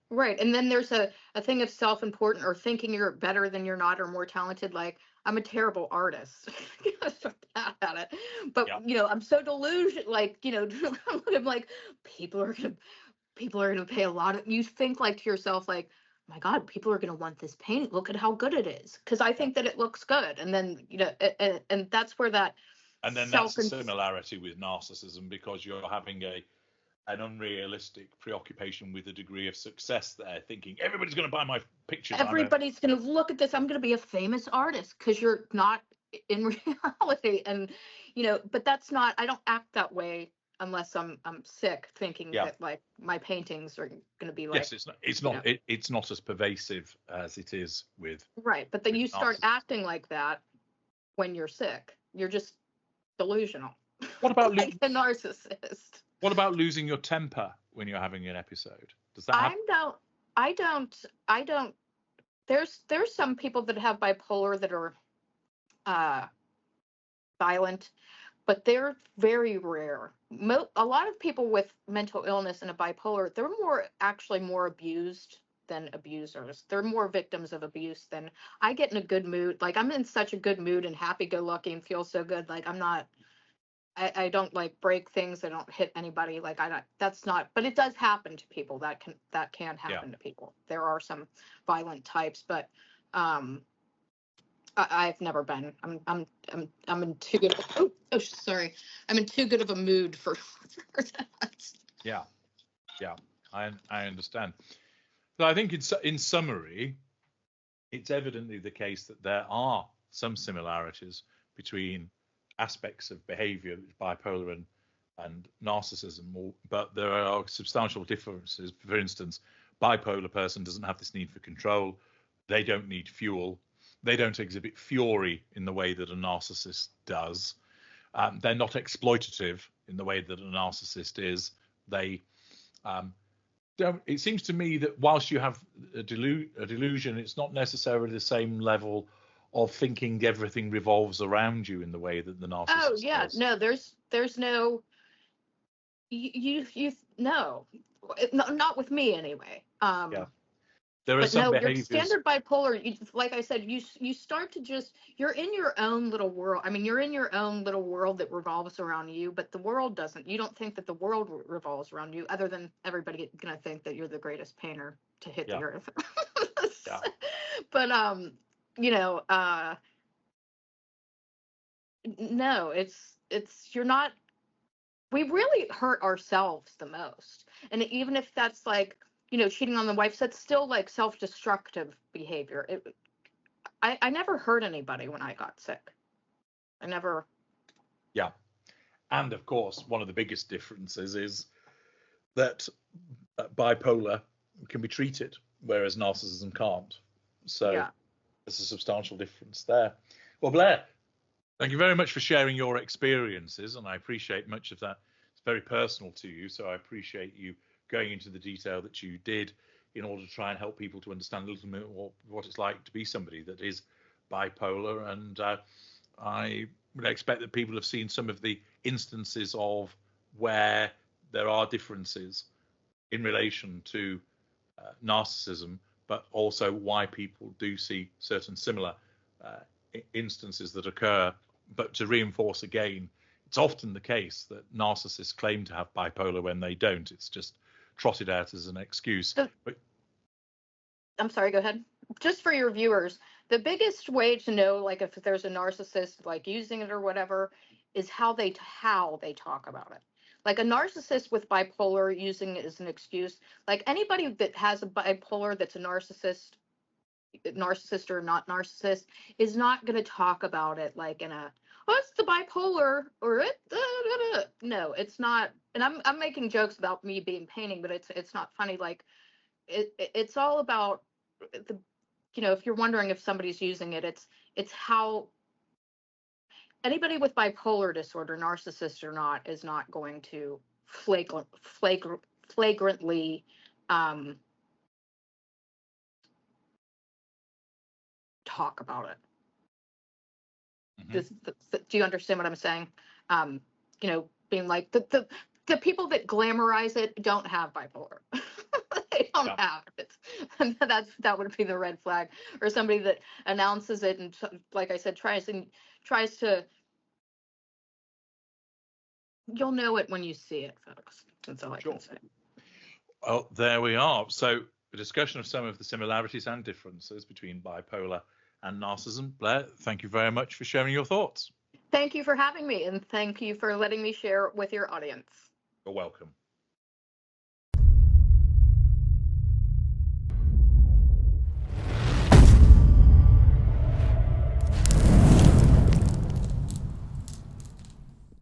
S2: Right. And then there's a thing of self-important or thinking you're better than you're not or more talented. Like, I'm a terrible artist. So bad at it. But, you know, I'm so delusional. Like, you know, I'm like, people are going to pay a lot of, you think like to yourself, like, my God, people are going to want this painting. Look at how good it is. Because I think that it looks good. And then, you know, and that's where that.
S1: And then that's a similarity with narcissism, because you're having an unrealistic preoccupation with a degree of success there, thinking everybody's going to buy my pictures.
S2: Everybody's going to look at this. I'm going to be a famous artist, because you're not in reality. And, you know, but that's not, I don't act that way unless I'm sick, thinking that like my paintings are going to be like.
S1: Yes, it's not as pervasive as it is with.
S2: Right. But then you start acting like that when you're sick. You're just delusional.
S1: What about
S2: like a narcissist?
S1: What about losing your temper when you're having an episode? Does that happen?
S2: I don't. There's some people that have bipolar that are violent, but they're very rare. A lot of people with mental illness and a bipolar, they're actually more abused than abusers. They're more victims of abuse than. I get in a good mood. Like, I'm in such a good mood and happy-go-lucky and feel so good. Like, I'm not. I don't like break things. I don't hit anybody. Like, that's not, but it does happen to people. That can happen to people. There are some violent types, but I've never been. I'm in too good. Sorry. I'm in too good of a mood for that.
S1: Yeah. I understand. So I think in summary, it's evidently the case that there are some similarities between aspects of behavior, bipolar and narcissism, but there are substantial differences. For instance, bipolar person doesn't have this need for control. They don't need fuel. They don't exhibit fury in the way that a narcissist does. They're not exploitative in the way that a narcissist is. They don't. It seems to me that whilst you have a delusion, it's not necessarily the same level of thinking everything revolves around you in the way that the narcissist does.
S2: No, there's no you no, not with me anyway.
S1: Yeah. There are
S2: but
S1: some
S2: no,
S1: behaviors.
S2: your standard bipolar, like I said, you start to just, you're in your own little world. I mean, you're in your own little world that revolves around you, but the world doesn't. You don't think that the world revolves around you, other than everybody gonna think that you're the greatest painter to hit the earth.
S1: Yeah.
S2: But no, it's you're not. We really hurt ourselves the most, and even if that's like, cheating on the wife, that's still like self-destructive behavior. I never hurt anybody when I got sick. I never.
S1: Yeah. And of course, one of the biggest differences is that bipolar can be treated, whereas narcissism can't. So there's a substantial difference there. Well, Blair, thank you very much for sharing your experiences, and I appreciate much of that. It's very personal to you, so I appreciate you going into the detail that you did in order to try and help people to understand a little bit more what it's like to be somebody that is bipolar. And I would expect that people have seen some of the instances of where there are differences in relation to narcissism, but also why people do see certain similar instances that occur. But to reinforce again, it's often the case that narcissists claim to have bipolar when they don't. It's just trotted out as an excuse. But
S2: I'm sorry, go ahead. Just for your viewers, the biggest way to know, like, if there's a narcissist like using it or whatever, is how they talk about it. Like a narcissist with bipolar using it as an excuse, like anybody that has a bipolar that's a narcissist or not narcissist, is not going to talk about it like in a, oh, it's the bipolar or it. No, it's not. And I'm making jokes about me being painting, but it's not funny. Like it's all about the, if you're wondering if somebody's using it, it's how anybody with bipolar disorder, narcissist or not, is not going to flagrantly talk about it. Mm-hmm. Do you understand what I'm saying? Being like the people that glamorize it don't have bipolar. They don't have it. And that would be the red flag. Or somebody that announces it and, like I said, tries to. You'll know it when you see it, folks. That's all I can say.
S1: Well, there we are. So a discussion of some of the similarities and differences between bipolar and narcissism. Blair, thank you very much for sharing your thoughts.
S2: Thank you for having me, and thank you for letting me share with your audience.
S1: You're welcome.